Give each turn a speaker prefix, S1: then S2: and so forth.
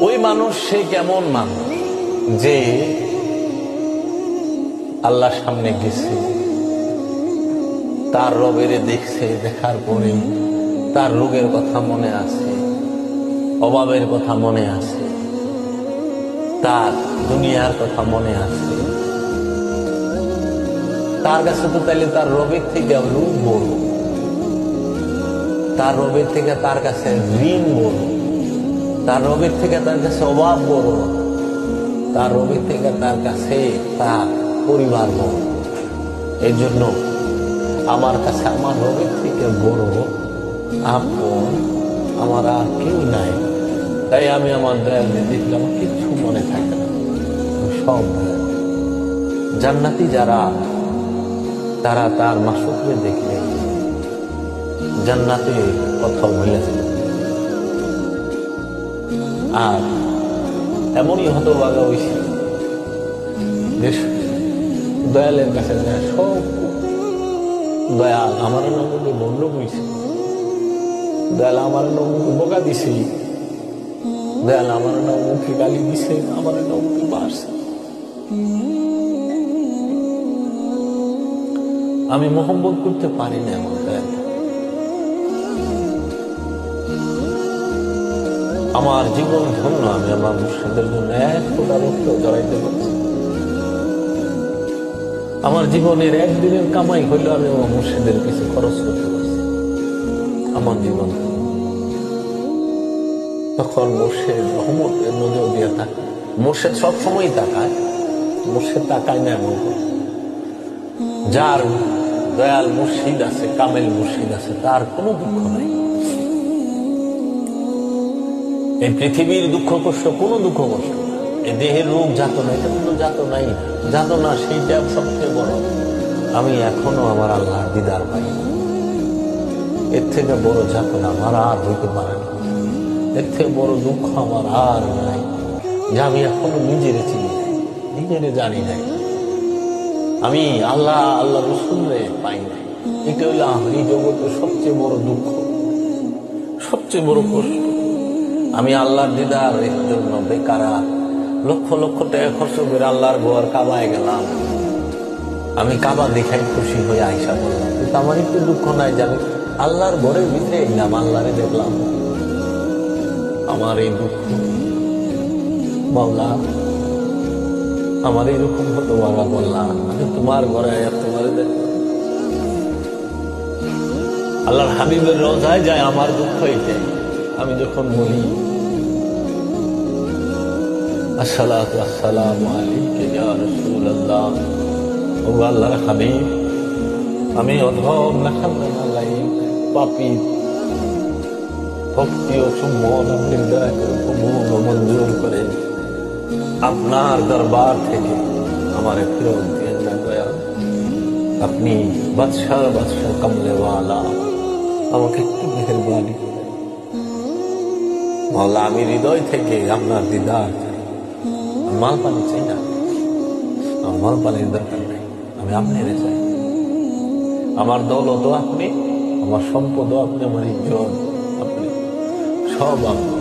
S1: ওই মানুষ সে কেমন মানুষ যে আল্লাহর সামনে গেছে, তার রবের দেখছে, দেখার পরে তার রোগের কথা মনে আছে, অভাবের কথা মনে আছে, তার দুনিয়ার কথা মনে আছে। তার কাছে তো তাইলে তার রবের থেকে রূপ বড়, তার রবের থেকে তার কাছে ঋণ বড়, তার রবের থেকে তার কাছে অভাব বড়, তার রবের থেকে তার কাছে তার পরিবার বড়। এই জন্য আমার কাছে আমার রবের থেকে বড় আপন আমার আর কেউ নাই। তাই আমি আমার দয়ালকে দেখলে আমার কিচ্ছু মনে থাকে না, সব জান্নাতি যারা তারা তার মাসুককে দেখলে জান্নাতে কথা বলে। আর এমনই হতভাগা হয়েছে দয়ালের কাছে সব দয়াল আমার নমকে বন্ধ হয়েছে, দয়াল আমার নমকে বোকা দিছে, দয়াল আমার নমকে গালি দিছে, আমার নমকে মারছে। আমি মোহাম্মত করতে পারি না আমার দয়াল। আমার জীবন ধন্য, আমি আমার মুর্শিদের জন্য এক ফোঁটা রক্ত জড়াইতে পারছি। আমার জীবনের একদিনের কামাই হইলেও আমি আমার মুর্শিদের কিছু খরচ করতে পারছি। আমার জীবন তখন মুর্শিদ রহমতের নজর দিয়ে থাকে। মুর্শিদ সবসময় তাকায়, মুর্শিদ তাকায় না এমন। যার দয়াল মুর্শিদ আছে, কামেল মুর্শিদ আছে, তার কোনো দুঃখ নাই। এই পৃথিবীর দুঃখ কষ্ট কোনো দুঃখ কষ্ট, এই দেহের রোগ যাতনা, এটা কোনো যাতনাই না। যাতনা সেইটা সবচেয়ে বড়। আমি এখনো আমার আল্লাহর দিদার পাই, এর থেকে বড় যাতনা আমার আর হইতে পারে না, এর থেকে বড় দুঃখ আমার আর নাই। যে আমি এখনো নিজেরে চিনি নাই, নিজেরে জানি নাই, আমি আল্লাহ আল্লাহ রসুলরে পাই নাই। এটা হইল এই জগতের সবচেয়ে বড় দুঃখ, সবচেয়ে বড় কষ্ট। আমি আল্লাহর দিদারের জন্য বেকারা লক্ষ লক্ষ টাকা খরচ করে আল্লাহর গোয়ার কাবায় গেলাম। আমি কাবা দেখাই খুশি হয়ে আইসা করলাম, কিন্তু আমার একটু দুঃখ নাই যে আমি আল্লাহর ঘরের ভিতরে এলাম, আল্লাহরে দেখলাম। আমার এই দুঃখ মাওলা, আমার এইরকম হতো বাবা, বললাম আমি তোমার ঘরে তোমারে দেখলাম। আল্লাহর হাবিবের রোজায় যায় আমার দুঃখ এটাই। আমি যখন বলি আসসালাতু আসসালামু আলাইকা ইয়া রাসূলুল্লাহ, ও আল্লাহর হাবিব, আমি অধম নাখানালাই পাপী ভক্তি ও চুম্বন আপনি দয়া করে কবুল ও মঞ্জুর করে আপনার দরবার থেকে আমারে ফেরত দিয়ে না দয়া। আপনি বাদশাহ বাদশাহ কামলেওয়ালা, আমাকে একটু মেহেরবানি করে মাওলা। আমি হৃদয় থেকে আপনার দিদার চাই, মাল পানি চাই না, মাল পানির দরকার নেই, আমি আপনারে চাই। আমার দৌলতও আপনি, আমার সম্পদও আপনি, আমার ইজ্জত আপনি, সব আপনি।